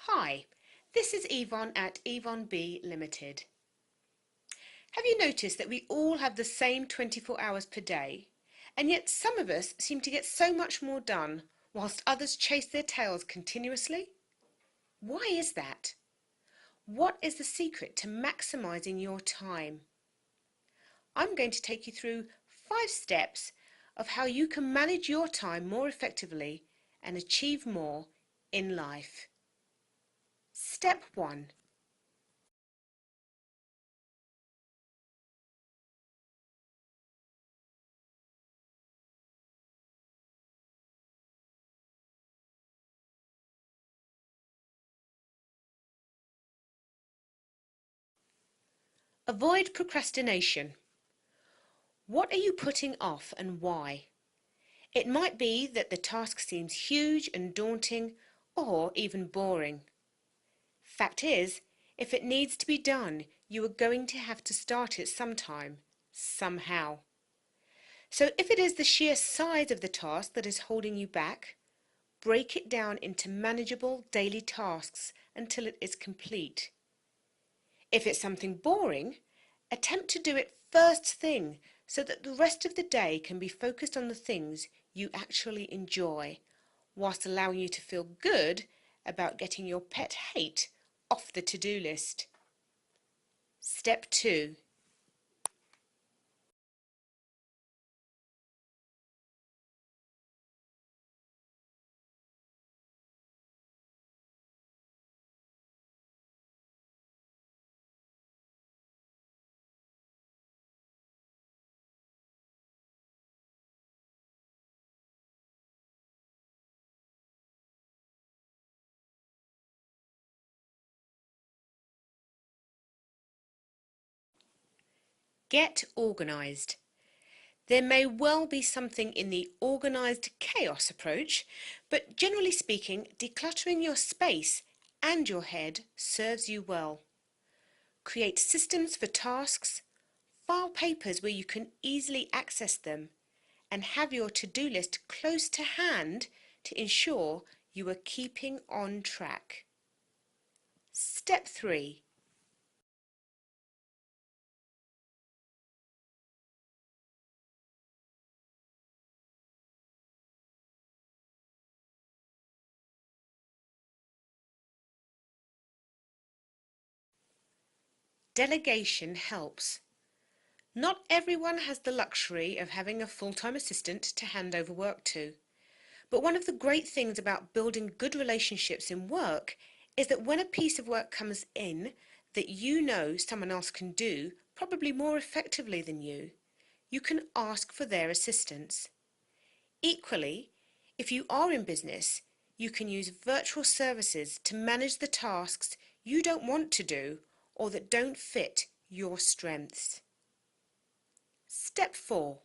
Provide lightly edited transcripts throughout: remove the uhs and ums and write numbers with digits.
Hi, this is Yvonne at yvonneB Limited. Have you noticed that we all have the same 24 hours per day, and yet some of us seem to get so much more done whilst others chase their tails continuously? Why is that? What is the secret to maximising your time? I'm going to take you through 5 steps of how you can manage your time more effectively and achieve more in life. Step 1. Avoid procrastination. What are you putting off and why? It might be that the task seems huge and daunting or even boring. Fact is, if it needs to be done, you are going to have to start it sometime, somehow. So if it is the sheer size of the task that is holding you back, break it down into manageable daily tasks until it is complete. If it's something boring, attempt to do it first thing so that the rest of the day can be focused on the things you actually enjoy, whilst allowing you to feel good about getting your pet hate off the to-do list. Step 2. Get organised. There may well be something in the organised chaos approach, but generally speaking, decluttering your space and your head serves you well. Create systems for tasks, file papers where you can easily access them, and have your to-do list close to hand to ensure you are keeping on track. Step 3. Delegation helps. Not everyone has the luxury of having a full-time assistant to hand over work to. But one of the great things about building good relationships in work is that when a piece of work comes in that you know someone else can do, probably more effectively than you can ask for their assistance. Equally, if you are in business, you can use virtual services to manage the tasks you don't want to do or that don't fit your strengths. Step 4.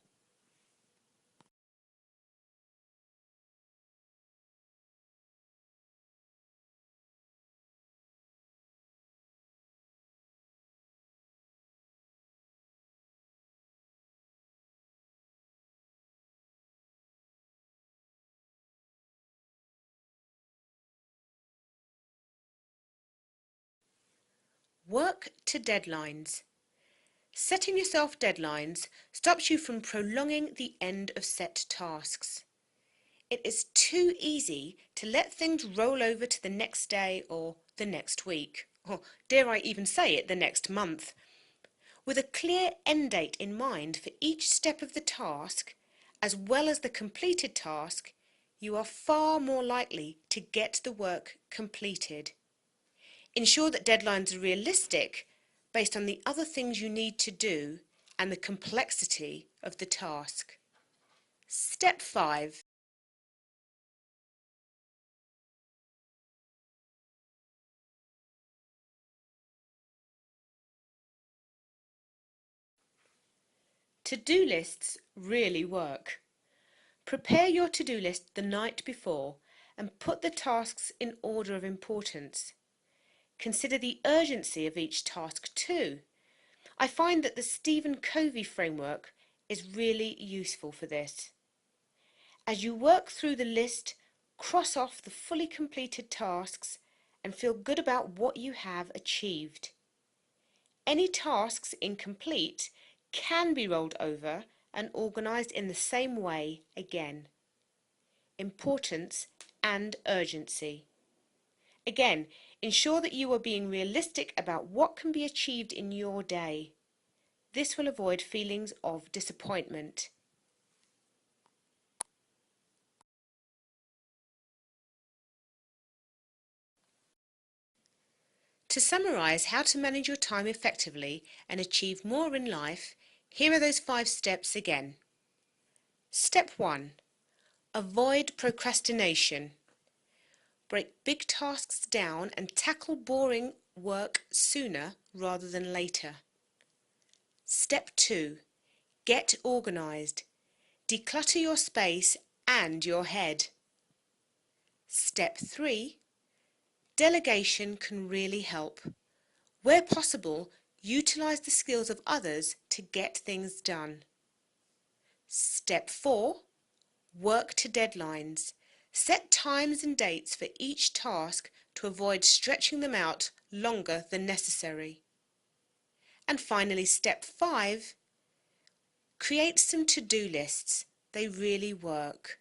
Work to deadlines. Setting yourself deadlines stops you from prolonging the end of set tasks. It is too easy to let things roll over to the next day or the next week, or dare I even say it, the next month. With a clear end date in mind for each step of the task, as well as the completed task, you are far more likely to get the work completed. Ensure that deadlines are realistic based on the other things you need to do and the complexity of the task. Step 5. To-do lists really work. Prepare your to-do list the night before and put the tasks in order of importance. Consider the urgency of each task too. I find that the Stephen Covey framework is really useful for this. As you work through the list, cross off the fully completed tasks and feel good about what you have achieved. Any tasks incomplete can be rolled over and organised in the same way again. Importance and urgency. Again, ensure that you are being realistic about what can be achieved in your day. This will avoid feelings of disappointment. To summarise how to manage your time effectively and achieve more in life, here are those 5 steps again. Step 1. Avoid procrastination. Break big tasks down and tackle boring work sooner rather than later. Step 2. Get organised. Declutter your space and your head. Step 3. Delegation can really help. Where possible, utilise the skills of others to get things done. Step 4. Work to deadlines. Set times and dates for each task to avoid stretching them out longer than necessary. And finally, step 5. Create some to-do lists. They really work.